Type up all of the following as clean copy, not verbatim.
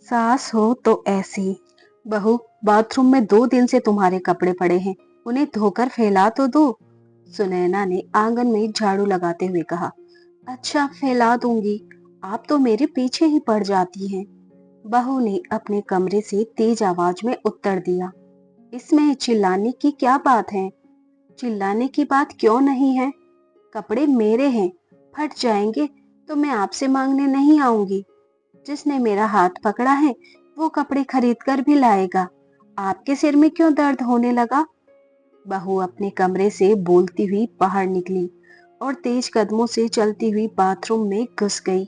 सास हो तो ऐसी। बहू, बाथरूम में 2 दिन से तुम्हारे कपड़े पड़े हैं, उन्हें धोकर फैला तो दो। सुनैना ने आंगन में झाड़ू लगाते हुए कहा। अच्छा, फैला दूंगी, आप तो मेरे पीछे ही पड़ जाती हैं। बहू ने अपने कमरे से तेज आवाज में उत्तर दिया। इसमें चिल्लाने की क्या बात है? चिल्लाने की बात क्यों नहीं है? कपड़े मेरे हैं, फट जाएंगे तो मैं आपसे मांगने नहीं आऊंगी। जिसने मेरा हाथ पकड़ा है वो कपड़े खरीद कर भी लाएगा। आपके सिर में क्यों दर्द होने लगा? बहू अपने कमरे से बोलती हुई बाहर निकली और तेज कदमों से चलती हुई बाथरूम में घुस गई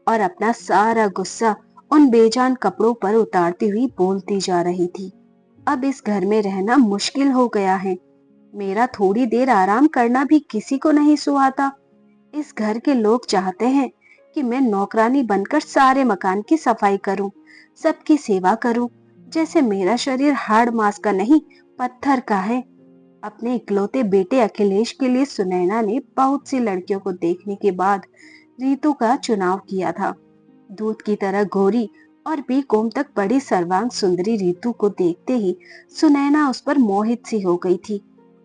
और अपना सारा गुस्सा उन बेजान कपड़ों पर उतारती हुई बोलती जा रही थी। अब इस घर में रहना मुश्किल हो गया है। मेरा थोड़ी देर आराम करना भी किसी को नहीं सुहाता। इस घर के लोग चाहते हैं कि मैं नौकरानी बनकर सारे मकान की सफाई करूं, सबकी सेवा करूं, जैसे मेरा शरीर हाड़ मांस का नहीं, पत्थर का है। अपने इकलौते बेटे अखिलेश के लिए सुनैना ने बहुत सी लड़कियों को देखने के बाद रीतू का चुनाव किया था। दूध की तरह गोरी और बीकॉम तक बड़ी सर्वांग सुंदरी रीतू को देखते ही सुनैना उस पर मोहित सी हो गई थी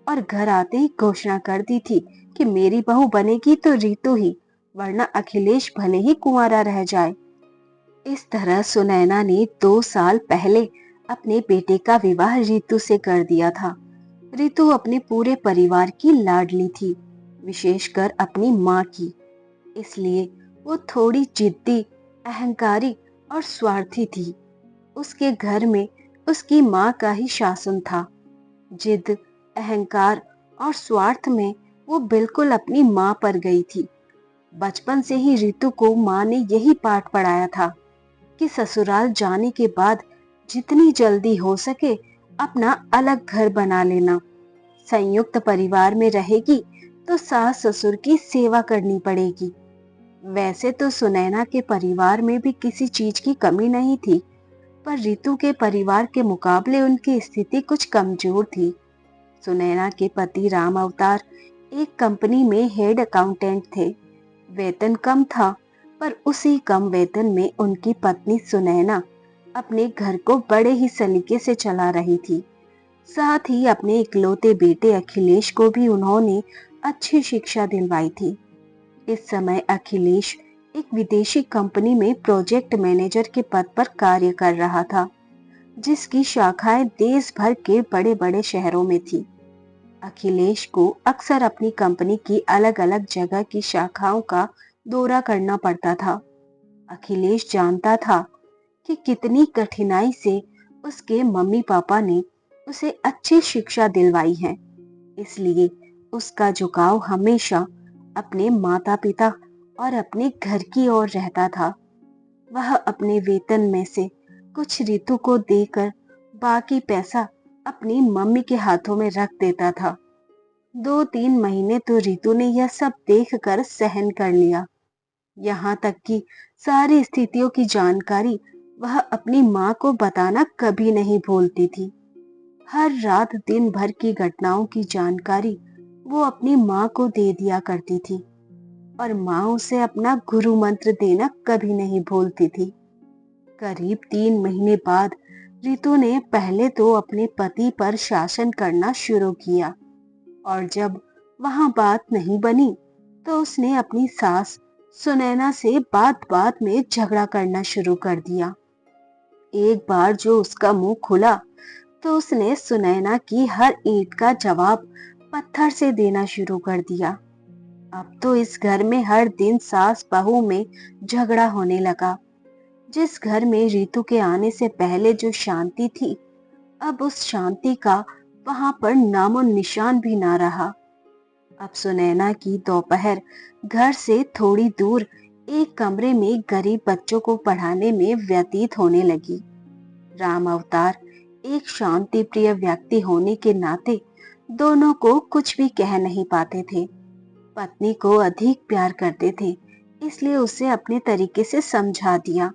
और घर आते ही घोषणा कर दी थी कि मेरी बहू बनेगी तो रीतू ही, वरना अखिलेश भले ही कुंवारा रह जाए। इस तरह सुनैना ने 2 साल पहले अपने बेटे का विवाह रीतू से कर दिया था। रीतू अपने पूरे परिवार की लाडली थी, विशेषकर अपनी माँ की। इसलिए वो थोड़ी जिद्दी, अहंकारी और स्वार्थी थी। उसके घर में उसकी माँ का ही शासन था। जिद, अहंकार और स्वार्थ में वो बिल्कुल अपनी माँ पर गई थी। बचपन से ही ऋतु को माँ ने यही पाठ पढ़ाया था कि ससुराल जाने के बाद जितनी जल्दी हो सके अपना अलग घर बना लेना। संयुक्त परिवार में रहेगी तो सास ससुर की सेवा करनी पड़ेगी। वैसे तो सुनैना के परिवार में भी किसी चीज की कमी नहीं थी, पर रितु के परिवार के मुकाबले उनकी स्थिति कुछ कमजोर थी। सुनैना के पति राम अवतार एक कंपनी में हेड अकाउंटेंट थे। वेतन कम था, पर उसी कम वेतन में उनकी पत्नी सुनैना अपने घर को बड़े ही सलीके से चला रही थी। साथ ही अपने इकलौते बेटे अखिलेश को भी उन्होंने अच्छी शिक्षा दिलवाई थी। इस समय अखिलेश एक विदेशी कंपनी में प्रोजेक्ट मैनेजर के पद पर कार्य कर रहा था, जिसकी शाखाएं देश भर के बड़े बड़े शहरों में थी। अखिलेश को अक्सर अपनी कंपनी की अलग अलग जगह की शाखाओं का दौरा करना पड़ता था। अखिलेश जानता था कि कितनी कठिनाई से उसके मम्मी पापा ने उसे अच्छी शिक्षा दिलवाई है। इसलिए उसका झुकाव हमेशा अपने माता पिता और अपने घर की ओर रहता था। वह अपने वेतन में से कुछ ऋतु को देकर बाकी पैसा अपनी मम्मी के हाथों में रख देता था। 2-3 महीने तो ऋतु ने यह सब देखकर सहन कर लिया। यहाँ तक कि सारी स्थितियों की जानकारी वह अपनी माँ को बताना कभी नहीं भूलती थी। हर रात दिन भर की घटनाओं की जानकारी वो अपनी माँ को दे दिया करती थी और माँ उसे अपना गुरु मंत्र देना कभी नहीं भूलती थी। करीब 3 महीने बाद रितु ने पहले तो अपने पति पर शासन करना शुरू किया और जब वहां बात नहीं बनी तो उसने अपनी सास सुनैना से बात बात में झगड़ा करना शुरू कर दिया। एक बार जो उसका मुंह खुला तो उसने सुनैना की हर ईंट का जवाब पत्थर से देना शुरू कर दिया। अब तो इस घर में हर दिन सास बहू में झगड़ा होने लगा। जिस घर में रीतु के आने से पहले जो शांति थी, अब उस शांति का वहां पर नामो निशान भी ना रहा। अब सुनैना की दोपहर घर से थोड़ी दूर एक कमरे में गरीब बच्चों को पढ़ाने में व्यतीत होने लगी। राम अवतार एक शांति प्रिय व्यक्ति होने के नाते दोनों को कुछ भी कह नहीं पाते थे। पत्नी को अधिक प्यार करते थे, इसलिए उसे अपने तरीके से समझा दिया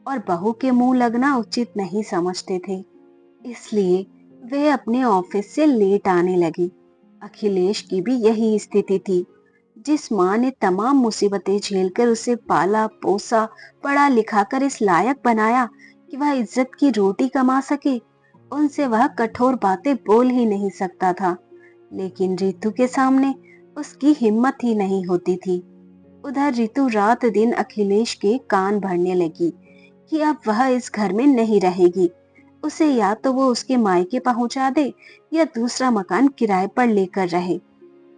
और बहू के मुंह लगना उचित नहीं समझते थे, इसलिए वे अपने ऑफिस से लेट आने लगी। अखिलेश की भी यही स्थिति थी। जिस माँ ने तमाम मुसीबतें झेलकर उसे पाला पोसा, पढ़ा लिखा कर इस लायक बनाया कि वह इज्जत की रोटी कमा सके, उनसे वह कठोर बातें बोल ही नहीं सकता था। लेकिन रितु के सामने उसकी हिम्मत ही नहीं होती थी। उधर रितु रात दिन अखिलेश के कान भरने लगी कि अब वह इस घर में नहीं रहेगी। उसे या तो वो उसके मायके पहुंचा दे या दूसरा मकान किराए पर लेकर रहे।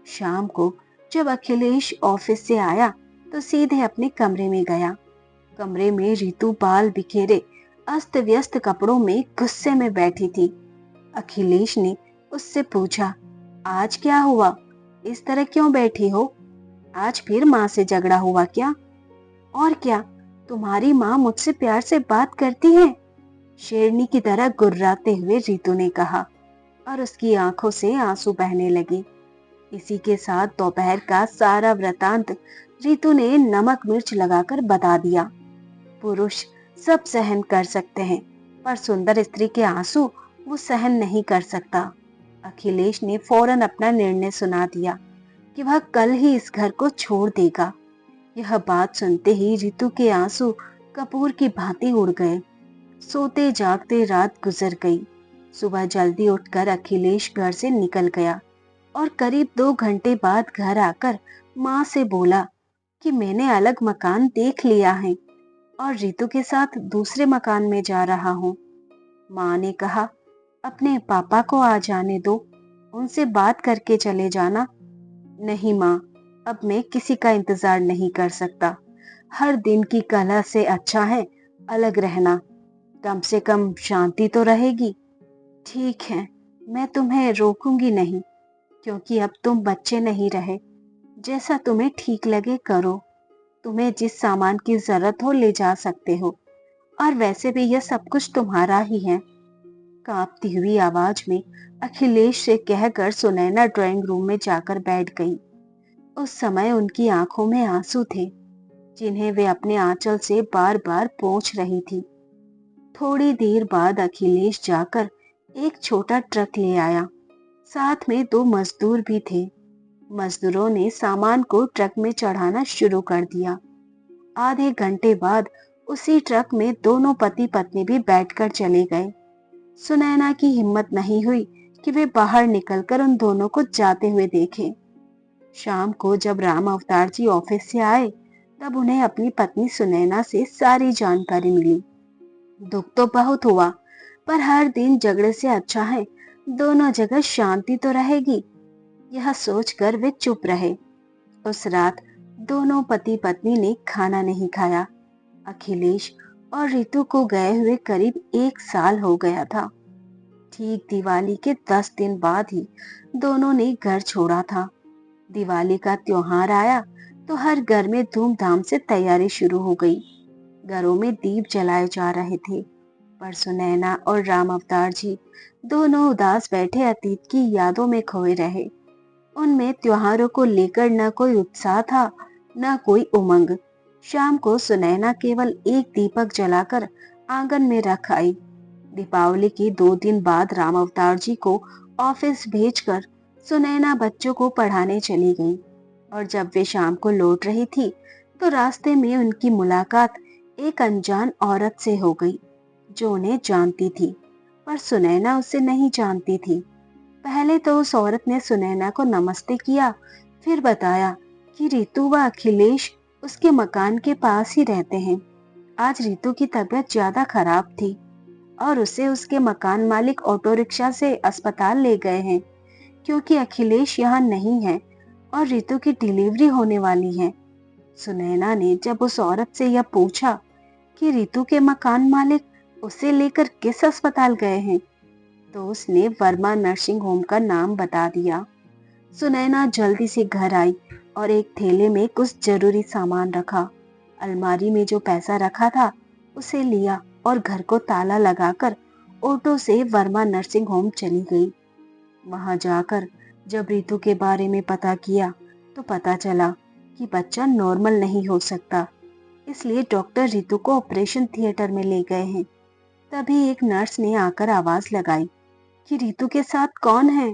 शाम को जब अखिलेश ऑफिस से आया तो सीधे अपने कमरे में गया। कमरे में रितु बाल बिखेरे अस्त व्यस्त कपड़ों में गुस्से में बैठी थी। अखिलेश ने उससे पूछा, आज क्या हुआ? इस तरह क्यों बैठी हो? आज फिर माँ से झगड़ा हुआ क्या? और क्या, तुम्हारी माँ मुझसे प्यार से बात करती है? शेरनी की तरह गुर्राते हुए रितु ने कहा और उसकी आंखों से आंसू बहने लगे। इसी के साथ दोपहर का सारा वृतांत रितु ने नमक मिर्च लगाकर बता दिया। पुरुष सब सहन कर सकते हैं, पर सुंदर स्त्री के आंसू वो सहन नहीं कर सकता। अखिलेश ने फौरन अपना निर्णय सुना दिया कि वह कल ही इस घर को छोड़ देगा। यह बात सुनते ही रितु के आंसू कपूर की भांति उड़ गए। सोते जागते रात गुजर गई। सुबह जल्दी उठकर अखिलेश घर से निकल गया और करीब 2 घंटे बाद घर आकर माँ से बोला कि मैंने अलग मकान देख लिया है और रितु के साथ दूसरे मकान में जा रहा हूँ। माँ ने कहा, अपने पापा को आ जाने दो, उनसे बात करके चले जाना। नहीं माँ, अब मैं किसी का इंतजार नहीं कर सकता। हर दिन की कलह से अच्छा है अलग रहना, कम से कम शांति तो रहेगी। ठीक है, मैं तुम्हें रोकूंगी नहीं, क्योंकि अब तुम बच्चे नहीं रहे। जैसा तुम्हें ठीक लगे करो। तुम्हें जिस सामान की जरूरत हो ले जा सकते हो, और वैसे भी यह सब कुछ तुम्हारा ही है। कांपती हुई आवाज में अखिलेश से कहकर सुनैना ड्राइंग रूम में जाकर बैठ गई। उस समय उनकी आंखों में आंसू थे, जिन्हें वे अपने आंचल से बार बार पोंछ रही थी। थोड़ी देर बाद अखिलेश जाकर एक छोटा ट्रक ले आया। साथ में 2 मजदूर भी थे। मजदूरों ने सामान को ट्रक में चढ़ाना शुरू कर दिया। आधे घंटे बाद उसी ट्रक में दोनों पति पत्नी भी बैठकर चले गए। सुनैना की हिम्मत नहीं हुई कि वे बाहर निकलकर उन दोनों को जाते हुए देखें। शाम को जब राम अवतार जी ऑफिस से आए, तब उन्हें अपनी पत्नी सुनैना से सारी जानकारी मिली। दुख तो बहुत हुआ, पर हर दिन झगड़े से अच्छा है दोनों जगह शांति तो रहेगी। यह सोचकर वे चुप रहे। उस रात दोनों पति पत्नी ने खाना नहीं खाया। अखिलेश और रितु को गए हुए करीब 1 साल हो गया था। ठीक दिवाली के 10 दिन बाद ही दोनों ने घर छोड़ा था। दिवाली का त्योहार आया तो हर घर में धूमधाम से तैयारी शुरू हो गई। घरों में दीप जलाए जा रहे थे, पर सुनैना और राम अवतार जी दोनों उदास बैठे अतीत की यादों में खोए रहे। उनमें त्योहारों को लेकर न कोई उत्साह था, न कोई उमंग। शाम को सुनैना केवल एक दीपक जलाकर आंगन में रख आई। दीपावली के 2 दिन बाद राम अवतार जी को ऑफिस भेजकर सुनैना बच्चों को पढ़ाने चली गई, और जब वे शाम को लौट रही थी तो रास्ते में उनकी मुलाकात एक अनजान औरत से हो गई, जो उन्हें जानती थी, पर सुनैना उसे नहीं जानती थी। पहले तो उस औरत ने सुनैना को नमस्ते किया, फिर बताया कि रितु व अखिलेश उसके मकान के पास ही रहते हैं। आज रितु की तबीयत ज्यादा खराब थी और उसे उसके मकान मालिक ऑटो रिक्शा से अस्पताल ले गए हैं, क्योंकि अखिलेश यहाँ नहीं है और रितु की डिलीवरी होने वाली है। सुनैना ने जब उस औरत से यह पूछा कि रितु के मकान मालिक उसे लेकर किस अस्पताल गए हैं, तो उसने वर्मा नर्सिंग होम का नाम बता दिया। सुनैना जल्दी से घर आई और एक थैले में कुछ जरूरी सामान रखा। अलमारी में जो पैसा रखा था उसे लिया और घर को ताला लगाकर ऑटो से वर्मा नर्सिंग होम चली गई। वहां जाकर जब रितु के बारे में पता किया तो पता चला कि बच्चा नॉर्मल नहीं हो सकता, इसलिए डॉक्टर रितु को ऑपरेशन थिएटर में ले गए हैं। तभी एक नर्स ने आकर आवाज लगाई कि रितु के साथ कौन है।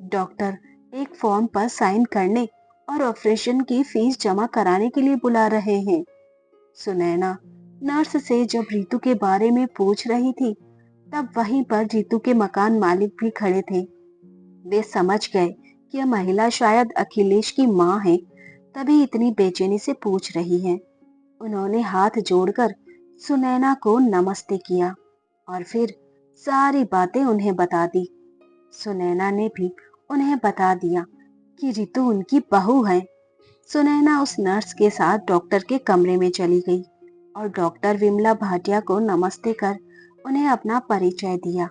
डॉक्टर एक फॉर्म पर साइन करने और ऑपरेशन की फीस जमा कराने के लिए बुला रहे हैं। सुनैना नर्स से जब रितु के बारे में पूछ रही थी, तब वहीं पर रितु के मकान मालिक भी खड़े थे। वे समझ गए कि यह महिला शायद अखिलेश की मां है, तभी इतनी बेचैनी से पूछ रही है। उन्होंने हाथ जोड़कर सुनैना को नमस्ते किया और फिर सारी बातें उन्हें बता दी। सुनैना ने भी उन्हें बता दिया कि रितु उनकी बहू है। सुनैना उस नर्स के साथ डॉक्टर के कमरे में चली गई और डॉक्टर विमला भाटिया को नमस्ते कर उन्हें अपना परिचय दिया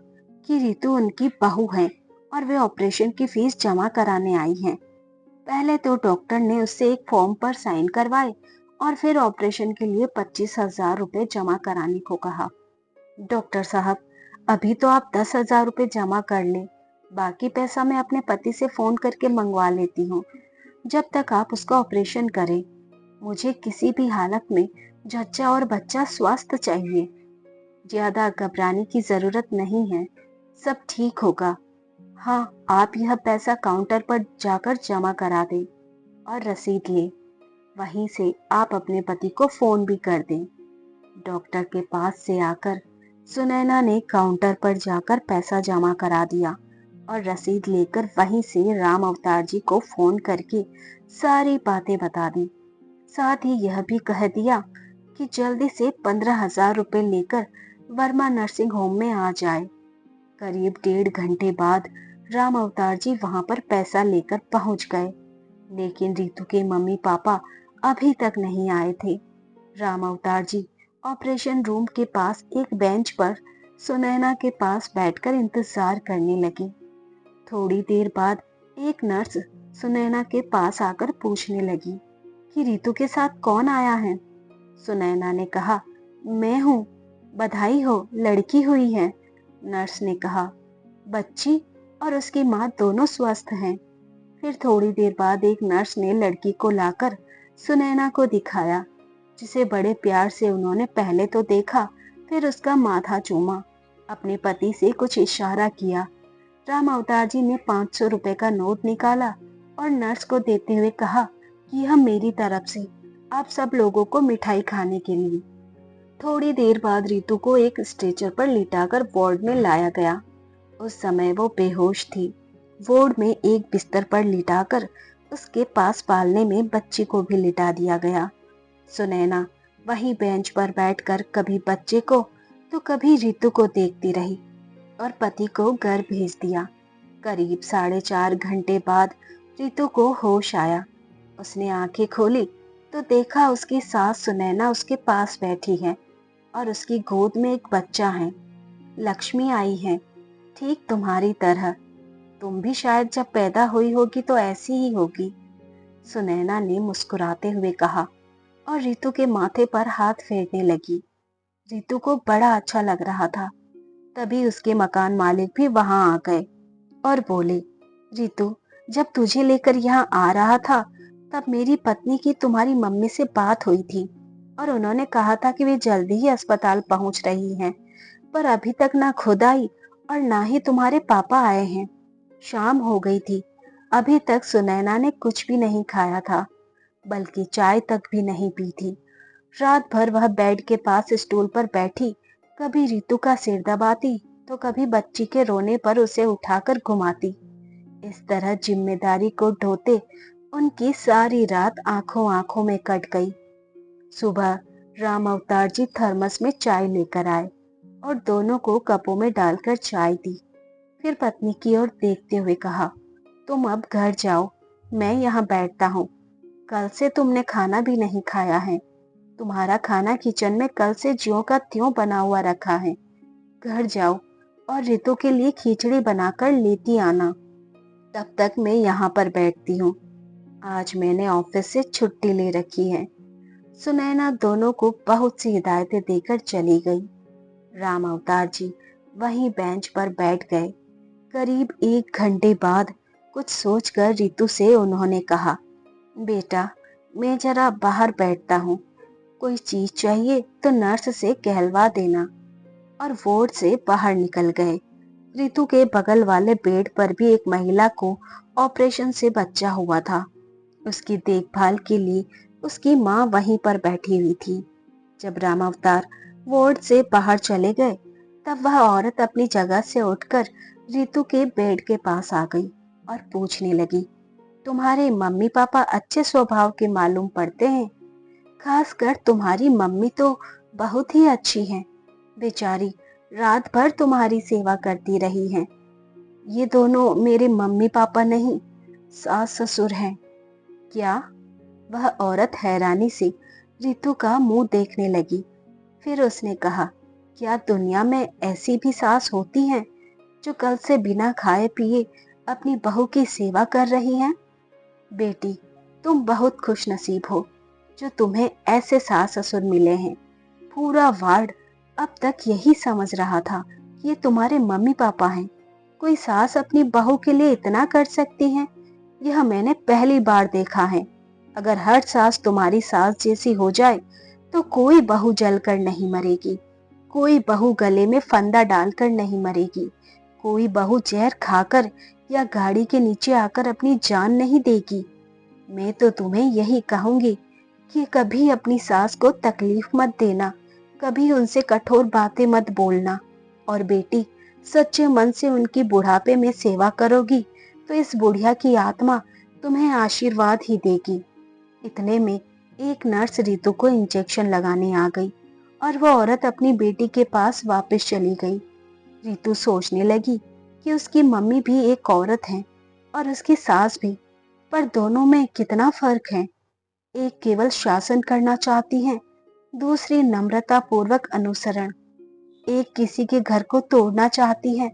कि रितु उनकी बहू है और वे ऑपरेशन की फीस जमा कराने आई हैं। पहले तो डॉक्टर ने उससे एक फॉर्म पर साइन करवाए और फिर ऑपरेशन के लिए 25,000 रुपए जमा कराने को कहा। डॉक्टर साहब, अभी तो आप 10,000 रुपए जमा कर ले, बाकी पैसा मैं अपने पति से फोन करके मंगवा लेती हूँ, जब तक आप उसका ऑपरेशन करें। मुझे किसी भी हालत में जच्चा और बच्चा स्वस्थ चाहिए। ज्यादा घबराने की जरूरत नहीं है, सब ठीक होगा। हाँ, आप यह पैसा काउंटर पर जाकर जमा करा दें और रसीद ले। वहीं से आप अपने पति को फोन भी कर दें। डॉक्टर के पास से आकर सुनैना ने काउंटर पर जाकर पैसा जमा करा दिया और रसीद लेकर वहीं से राम अवतार जी को फोन करके सारी बातें बता दी। साथ ही यह भी कह दिया कि जल्दी से 15,000 रुपए लेकर वर्मा नर्सिंग होम में आ जाए। करीब 1.5 घंटे बाद राम अवतार जी वहां पर पैसा लेकर पहुंच गए, लेकिन रितु के मम्मी पापा अभी तक नहीं आए थे। राम अवतार जी ऑपरेशन रूम के पास एक बेंच पर सुनैना के पास बैठकर इंतजार करने लगे। थोड़ी देर बाद एक नर्स सुनैना के पास आकर पूछने लगी कि रितु के साथ कौन आया है। सुनैना ने कहा, मैं हूँ, बधाई हो, लड़की हुई है। नर्स ने कहा, बच्ची और उसकी माँ दोनों स्वस्थ हैं। फिर थोड़ी देर बाद एक नर्स ने लड़की को लाकर सुनैना को दिखाया, जिसे बड़े प्यार से उन्होंने पहले तो देखा, फिर उसका माथा चूमा, अपने पति से कुछ इशारा किया। राम अवतार जी ने 500 रुपए का नोट निकाला और नर्स को देते हुए कहा कि यह मेरी तरफ से आप सब लोगों को मिठाई खाने के लिए। थोड़ी देर बाद रितु को एक स्ट्रेचर पर लिटाकर वार्ड में लाया गया। उस समय वो बेहोश थी। वार्ड में एक बिस्तर पर लिटाकर उसके पास पालने में बच्ची को भी लिटा दिया गया। सुनैना वही बेंच पर बैठकर कभी बच्चे को तो कभी रितु को देखती रही और पति को घर भेज दिया। करीब 4.5 घंटे बाद रितु को होश आया। उसने आंखें खोली तो देखा उसकी सास सुनैना उसके पास बैठी है और उसकी गोद में एक बच्चा है। लक्ष्मी आई है, ठीक तुम्हारी तरह। तुम भी शायद जब पैदा हुई होगी तो ऐसी ही होगी, सुनैना ने मुस्कुराते हुए कहा और रितु के माथे पर हाथ फेरने लगी। रितु को बड़ा अच्छा लग रहा था। तभी उसके मकान मालिक भी वहां आ गए और बोले, रितु, जब तुझे लेकर यहाँ आ रहा था तब मेरी पत्नी की तुम्हारी मम्मी से बात हुई थी और उन्होंने कहा था कि वे जल्दी ही अस्पताल पहुंच रही हैं, पर अभी तक ना खुद आई और ना ही तुम्हारे पापा आए हैं। शाम हो गई थी, अभी तक सुनैना ने कुछ भी नहीं खाया था, बल्कि चाय तक भी नहीं पी थी। रात भर वह बेड के पास स्टूल पर बैठी कभी रितु का सिर दबाती तो कभी बच्ची के रोने पर उसे उठाकर घुमाती। इस तरह जिम्मेदारी को ढोते उनकी सारी रात आंखों आंखों में कट गई। सुबह राम अवतार जी थर्मस में चाय लेकर आए और दोनों को कपों में डालकर चाय दी। फिर पत्नी की ओर देखते हुए कहा, तुम अब घर जाओ, मैं यहाँ बैठता हूँ। कल से तुमने खाना भी नहीं खाया है। तुम्हारा खाना किचन में कल से ज्यों का त्यों बना हुआ रखा है। घर जाओ और रितु के लिए खिचड़ी बनाकर लेती आना। तब तक मैं यहाँ पर बैठती हूँ। आज मैंने ऑफिस से छुट्टी ले रखी है। सुनैना दोनों को बहुत सी हिदायतें देकर चली गई। राम अवतार जी वहीं बेंच पर बैठ गए। करीब 1 घंटे बाद कुछ सोचकर रितु से उन्होंने कहा, बेटा, मैं जरा बाहर बैठता हूँ, कोई चीज चाहिए तो नर्स से कहलवा देना। और वार्ड से बाहर निकल गए। रितु के बगल वाले बेड पर भी एक महिला को ऑपरेशन से बच्चा हुआ था। उसकी देखभाल के लिए उसकी माँ वहीं पर बैठी हुई थी। जब राम अवतार वार्ड से बाहर चले गए, तब वह औरत अपनी जगह से उठकर रितु के बेड के पास आ गई और पूछने लगी, तुम्हारे मम्मी पापा अच्छे स्वभाव के मालूम पड़ते हैं। खासकर तुम्हारी मम्मी तो बहुत ही अच्छी हैं। बेचारी रात भर तुम्हारी सेवा करती रही हैं। ये दोनों मेरे मम्मी पापा नहीं, सास ससुर हैं। क्या? वह औरत हैरानी से रितु का मुंह देखने लगी। फिर उसने कहा, क्या दुनिया में ऐसी भी सास होती हैं जो कल से बिना खाए पिए अपनी बहू की सेवा कर रही हैं? बेटी, तुम बहुत खुश नसीब हो जो तुम्हें ऐसे सास ससुर मिले हैं। पूरा वार्ड अब तक यही समझ रहा था कि ये तुम्हारे मम्मी पापा हैं। कोई सास अपनी बहू के लिए इतना कर सकती है, यह मैंने पहली बार देखा है। अगर हर सास तुम्हारी सास जैसी हो जाए तो कोई बहू जलकर नहीं मरेगी, कोई बहू गले में फंदा डालकर नहीं मरेगी, कोई बहू जहर खाकर या गाड़ी के नीचे आकर अपनी जान नहीं देगी। मैं तो तुम्हें यही कहूंगी कि कभी अपनी सास को तकलीफ मत देना, कभी उनसे कठोर बातें मत बोलना। और बेटी, सच्चे मन से उनकी बुढ़ापे में सेवा करोगी तो इस बुढ़िया की आत्मा तुम्हें आशीर्वाद ही देगी। इतने में एक नर्स रितु को इंजेक्शन लगाने आ गई और वो औरत अपनी बेटी के पास वापस चली गई। रितु सोचने लगी कि उसकी मम्मी भी एक औरत है और उसकी सास भी, पर दोनों में कितना फर्क है। एक केवल शासन करना चाहती है, दूसरी नम्रता पूर्वक अनुसरण। एक किसी के घर को तोड़ना चाहती है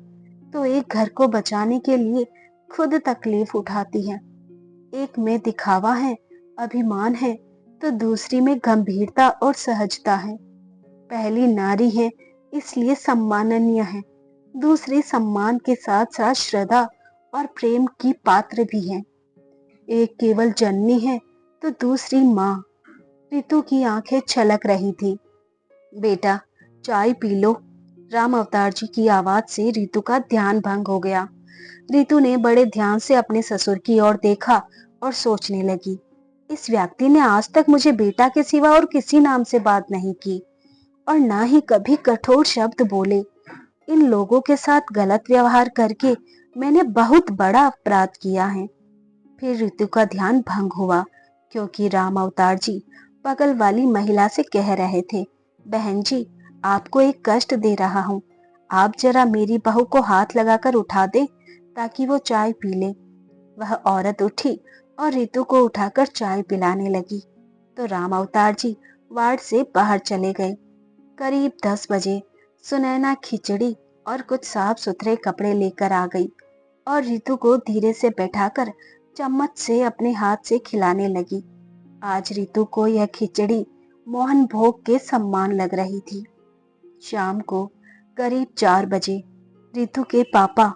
तो एक घर को बचाने के लिए खुद तकलीफ उठाती है। एक में दिखावा है, अभिमान है, तो दूसरी में गंभीरता और सहजता है। पहली नारी है इसलिए सम्माननीय है, दूसरी सम्मान के साथ साथ श्रद्धा और प्रेम की पात्र भी है। एक केवल जननी है तो दूसरी माँ। रितु की आंखें छलक रही थी। बेटा, चाय पी लो। राम अवतार जी की आवाज से रितु का ध्यान भंग हो गया। रितु ने बड़े ध्यान से अपने ससुर की ओर देखा और सोचने लगी, इस व्यक्ति ने आज तक मुझे बेटा के सिवा और किसी नाम से बात नहीं की और ना ही कभी कठोर शब्द बोले। इन लोगों के साथ गलत व्यवहार करके मैंने बहुत बड़ा अपराध किया है। फिर रितु का ध्यान भंग हुआ क्योंकि राम अवतार जी बगल वाली महिला से कह रहे थे, बहन जी, आपको एक कष्ट दे रहा हूँ, आप जरा मेरी बहू को हाथ लगाकर उठा दे ताकि वो चाय पी ले। वह औरत उठी और रितु को उठाकर चाय पिलाने लगी तो राम अवतार जी वार्ड से बाहर चले गए। करीब 10 बजे सुनैना खिचड़ी और कुछ साफ सुथरे कपड़े लेकर आ गई और रितु को धीरे से बैठाकर चम्मच से अपने हाथ से खिलाने लगी। आज रितु को यह खिचड़ी मोहन भोग के सम्मान लग रही थी। शाम को करीब 4 बजे रितु के पापा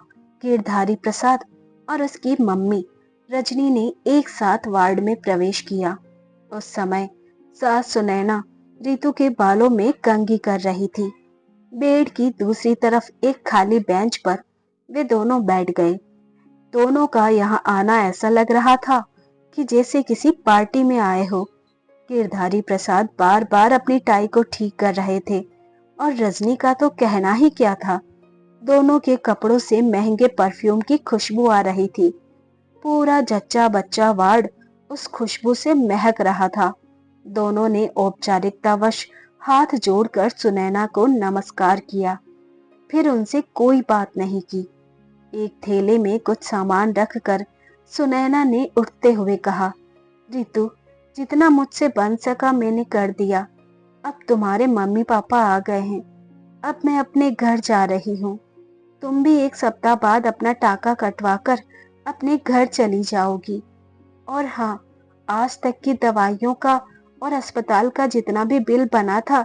गिरधारी प्रसाद और उसकी मम्मी रजनी ने एक साथ वार्ड में प्रवेश किया। उस समय सास सुनैना रितु के बालों में कंघी कर रही थी। बेड की दूसरी तरफ एक खाली बेंच पर वे दोनों बैठ गए। दोनों का यहाँ आना ऐसा लग रहा था कि जैसे किसी पार्टी में आए हो। गिरधारी प्रसाद बार बार अपनी टाई को ठीक कर रहे थे और रजनी का तो कहना ही क्या था। दोनों के कपड़ों से महंगे परफ्यूम की खुशबू आ रही थी। पूरा जच्चा बच्चा वार्ड उस खुशबू से महक रहा था। दोनों ने औपचारिकतावश हाथ जोड़कर सुनैना को नमस्कार किया, फिर उनसे कोई बात नहीं की। एक थैले में कुछ सामान रखकर सुनैना ने उठते हुए कहा, रितु, जितना मुझसे बन सका मैंने कर दिया। अब तुम्हारे मम्मी पापा आ गए हैं, अब मैं अपने घर जा रही हूँ। तुम भी एक सप्ताह बाद अपना टाका कटवाकर अपने घर चली जाओगी। और हाँ, आज तक की दवाइयों का और अस्पताल का जितना भी बिल बना था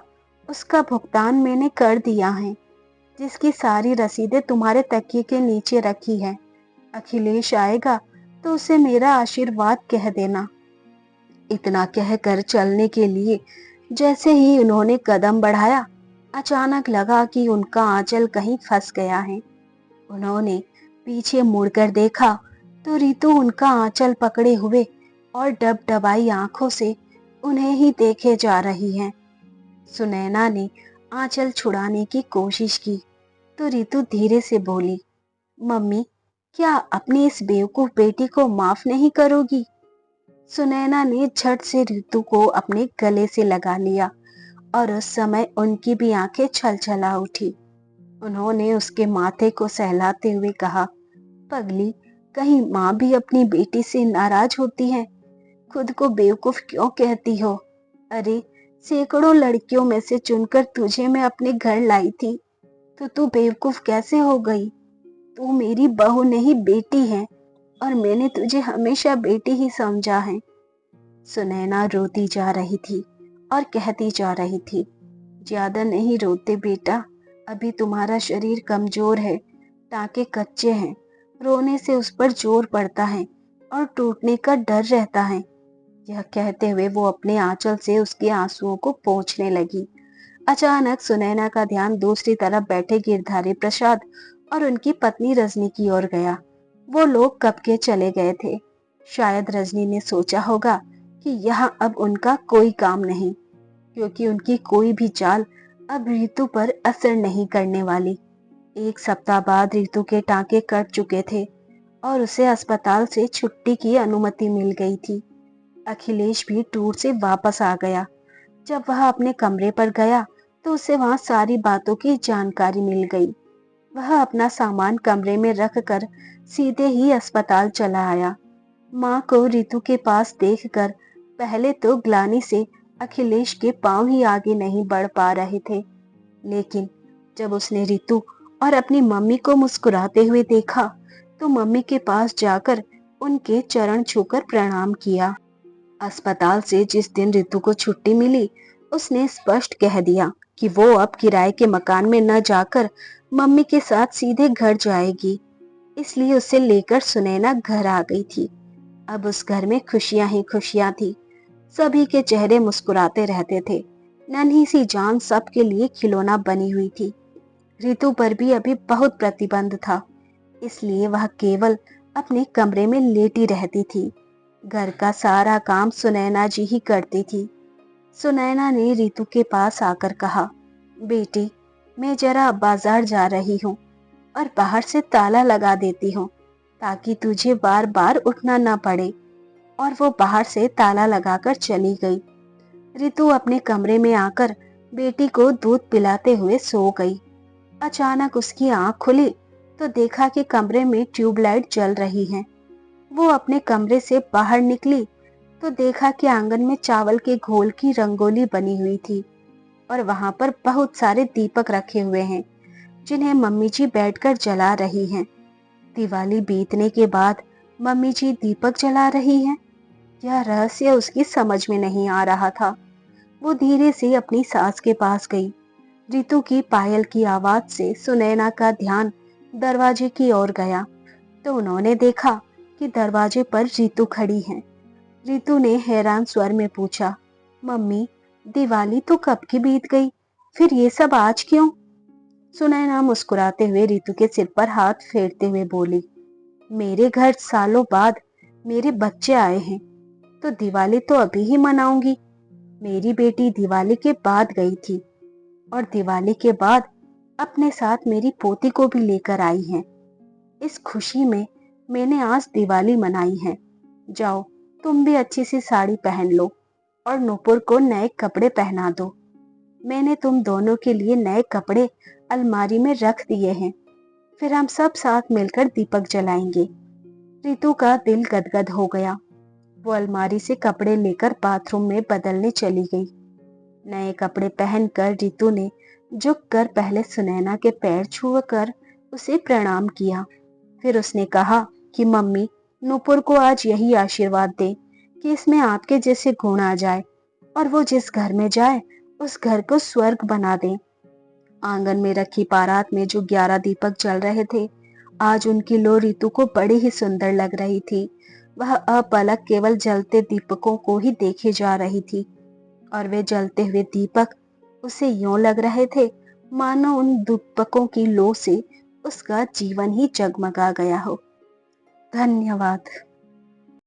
उसका भुगतान मैंने कर दिया है, जिसकी सारी रसीदें तुम्हारे तकिए के नीचे रखी है। अखिलेश आएगा तो उसे मेरा आशीर्वाद कह देना। इतना कहकर चलने के लिए जैसे ही उन्होंने कदम बढ़ाया, अचानक लगा कि उनका आंचल कहीं फंस गया है। उन्होंने पीछे मुड़कर देखा तो रितु उनका आंचल पकड़े हुए और डबडबाई आंखों से उन्हें ही देखे जा रही है। सुनैना ने आंचल छुड़ाने की कोशिश की तो रितु धीरे से बोली, मम्मी, क्या अपनी इस बेवकूफ बेटी को माफ नहीं करोगी? सुनैना ने झट से रितु को अपने गले से लगा लिया और उस समय उनकी भी आंखें छलछला उठी। उन्होंने उसके माथे को सहलाते हुए कहा, पगली, कहीं माँ भी अपनी बेटी से नाराज होती है? खुद को बेवकूफ क्यों कहती हो? अरे, सैकड़ों लड़कियों में से चुनकर तुझे मैं अपने घर लाई थी, तो तू बेवकूफ कैसे हो गई? तू मेरी बहू नहीं, बेटी है, और मैंने तुझे हमेशा बेटी ही समझा है। सुनैना रोती जा रही थी और कहती जा रही थी, ज्यादा नहीं रोते बेटा, अभी तुम्हारा शरीर कमजोर है, टाँके कच्चे हैं, रोने से उस पर जोर पड़ता है और टूटने का डर रहता है। यह कहते हुए वो अपने आंचल से उसके आंसुओं को पोंछने लगी। अचानक सुनैना का ध्यान दूसरी तरफ बैठे गिरधारी प्रसाद और उनकी पत्नी रजनी की ओर गया। वो लोग कब के चले गए थे। शायद रजनी ने सोचा होगा कि यहाँ अब उनका कोई काम नहीं, क्योंकि उनकी कोई भी चाल अब रितु पर असर नहीं करने वाली। 1 सप्ताह बाद रितु के टांके कट चुके थे और उसे अस्पताल से छुट्टी की अनुमति मिल गई थी। अखिलेश भी टूर से वापस आ गया। जब वह अपने कमरे पर गया तो उसे वहां सारी बातों की जानकारी मिल गई। वह अपना सामान कमरे में रखकर सीधे ही अस्पताल चला आया। माँ को रितु के पास देखकर पहले तो ग्लानि से अखिलेश के पांव ही आगे नहीं बढ़ पा रहे थे, लेकिन जब उसने रितु और अपनी मम्मी को मुस्कुराते हुए देखा तो मम्मी के पास जाकर उनके चरण छूकर प्रणाम किया। अस्पताल से जिस दिन रितु को छुट्टी मिली, उसने स्पष्ट कह दिया कि वो अब किराए के मकान में न जाकर मम्मी के साथ सीधे घर जाएगी। इसलिए उसे लेकर सुनैना घर आ गई थी। अब उस घर में खुशियां ही खुशियां थी। सभी के चेहरे मुस्कुराते रहते थे। नन्ही सी जान सबके लिए खिलौना बनी हुई थी। रितु पर भी अभी बहुत प्रतिबंध था, इसलिए वह केवल अपने कमरे में लेटी रहती थी। घर का सारा काम सुनैना जी ही करती थी। सुनैना ने रितु के पास आकर कहा, बेटी, मैं जरा बाजार जा रही हूँ और बाहर से ताला लगा देती हूँ ताकि तुझे बार बार उठना न पड़े। और वो बाहर से ताला लगाकर चली गई। रितु अपने कमरे में आकर बेटी को दूध पिलाते हुए सो गई। अचानक उसकी आंख खुली तो देखा कि कमरे में ट्यूबलाइट जल रही है। वो अपने कमरे से बाहर निकली तो देखा कि आंगन में चावल के घोल की रंगोली बनी हुई थी और वहां पर बहुत सारे दीपक रखे हुए हैं, जिन्हें मम्मी जी बैठकर जला रही हैं। दिवाली बीतने के बाद मम्मी जी दीपक जला रही हैं, यह रहस्य उसकी समझ में नहीं आ रहा था। वो धीरे से अपनी सास के पास गई। रितु की पायल की आवाज से सुनैना का ध्यान दरवाजे की ओर गया तो उन्होंने देखा कि दरवाजे पर रितु खड़ी है। रितु ने हैरान स्वर में पूछा, मम्मी, दिवाली तो कब की बीत गई, फिर ये सब आज क्यों? सुनैना मुस्कुराते हुए रितु के सिर पर हाथ फेरते हुए बोली, मेरे घर सालों बाद मेरे बच्चे आए हैं तो दिवाली तो अभी ही मनाऊंगी। मेरी बेटी दिवाली के बाद गई थी और दिवाली के बाद अपने साथ मेरी पोती को भी लेकर आई है। इस खुशी में मैंने आज दिवाली मनाई है। जाओ, तुम भी अच्छी सी साड़ी पहन लो और नूपुर को नए कपड़े पहना दो। मैंने तुम दोनों के लिए नए कपड़े अलमारी में रख दिए हैं। फिर हम सब साथ मिलकर दीपक जलाएंगे। रितु का दिल गदगद हो गया। वो अलमारी से कपड़े लेकर बाथरूम में बदलने चली गई। नए कपड़े पहनकर रितु ने झुक कर पहले सुनैना के पैर छूकर उसे प्रणाम किया। फिर उसने कहा कि मम्मी, नूपुर को आज यही आशीर्वाद दे कि इसमें आपके जैसे गुण आ जाए और वो जिस घर में जाए उस घर को स्वर्ग बना दे। आंगन में रखी बारात में जो 11 दीपक जल रहे थे, आज उनकी लो रितु को बड़ी ही सुंदर लग रही थी। वह अपलक केवल जलते दीपकों को ही देखे जा रही थी और वे जलते हुए दीपक उसे यूं लग रहे थे मानो उन दीपकों की लो से उसका जीवन ही जगमगा गया हो। धन्यवाद।